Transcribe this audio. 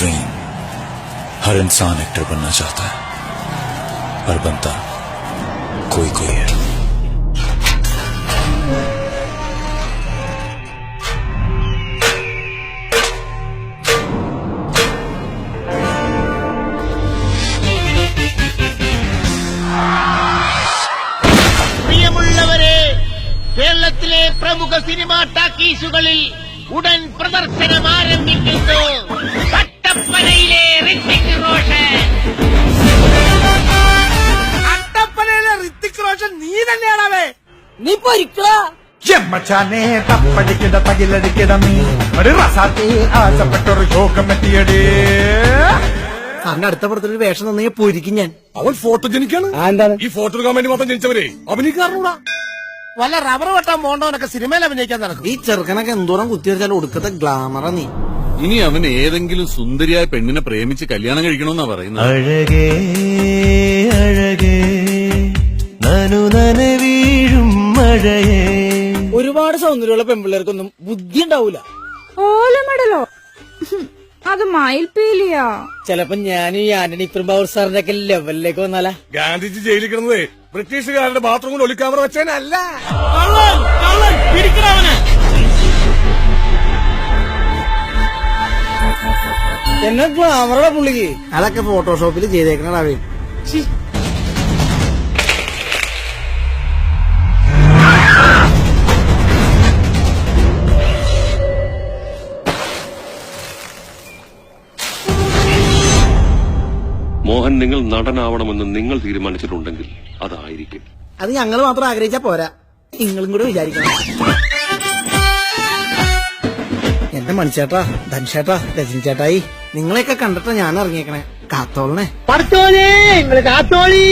Dream हर इंसान actor बनना चाहता है, पर बनता कोई कोई है। കേരളത്തിലെ പ്രമുഖ സിനിമാ ടാക്കീസുകളിൽ ഉടൻ പ്രദർശനം ആരംഭിക്കുന്നു കട്ടപ്പനയിലെ ഋത്തിക് റോഷൻ. കട്ടപ്പനയിലെ ഋത്തിക് റോഷൻ നീ തന്നെയാണവേ. നീ പൊരിക്കടാ ചെമ്മച്ചാനെ തപ്പടിക്കിട തകിലടിക്കിട നീ ഒരു റസാത്തി ആശപ്പെട്ടൊരു യോഗമെത്തിയടേ. സാറിന്റെ അടുത്ത പടത്തിലൊരു വേഷം തന്നെ പൊരിക്കും ഞാൻ. അവൻ ഫോട്ടോജനിക്കാണ്. എന്താണ് ഈ ഫോട്ടോ എടുക്കാൻ വേണ്ടി മാത്രം ജനിച്ചവരെ അഭിനയിക്കാറുകൂടാ. വല്ല റബ്ബർ വെട്ടാൻ പോണ്ടവനൊക്കെ സിനിമയിൽ അഭിനയിക്കാൻ നടക്കും. ഈ ചെറുക്കനൊക്കെ എന്തോരം കുത്തിവെച്ചാലും ഒടുക്കത്തെ ഗ്ലാമറാ നീ. ഇനി അവൻ ഏതെങ്കിലും സുന്ദരിയായ പെണ്ണിനെ പ്രേമിച്ച് കല്യാണം കഴിക്കണമെന്നാ പറയുന്നത്. അഴകേ അഴകേ നനു നനവീഴും മഴയേ. ഒരുപാട് സൗന്ദര്യമുള്ള പെൺപിള്ളേർക്കൊന്നും ബുദ്ധി ഉണ്ടാവൂല. ഓലമടലോ അത് മയിൽപീലിയാ. ചെലപ്പോ ഞാൻ ഈ ആന്റണി പെരുമ്പാവൂർ സാറിന്റെ ഒക്കെ ലെവലിലേക്ക് വന്നാലാ. ഗാന്ധിജി ജയിലിൽ കിടന്നതേ ബ്രിട്ടീഷുകാരുടെ ബാത്റൂമിൽ ഒളിക്യാമറ വെച്ചേനല്ല. എന്നെ ഗ്ലാമറുടെ പുള്ളിക്ക് അതൊക്കെ ഫോട്ടോഷോപ്പിൽ ചെയ്തേക്കണേ. മോഹൻ, നിങ്ങൾ നടനാവണമെന്ന് നിങ്ങൾ തീരുമാനിച്ചിട്ടുണ്ടെങ്കിൽ അതായിരിക്കും. അത് ഞങ്ങൾ മാത്രം ആഗ്രഹിച്ചാ പോരാ, നിങ്ങളും കൂടെ വിചാരിക്കണം. എന്റെ മണിച്ചേട്ടാ, ധൻചേട്ടാ, രജനി ചേട്ടായി, നിങ്ങളെയൊക്കെ കണ്ടിട്ടാ ഞാൻ ഇറങ്ങിയേക്കണേ. കാത്തോളണേ. പഠിച്ചോളേ, കാത്തോളീ.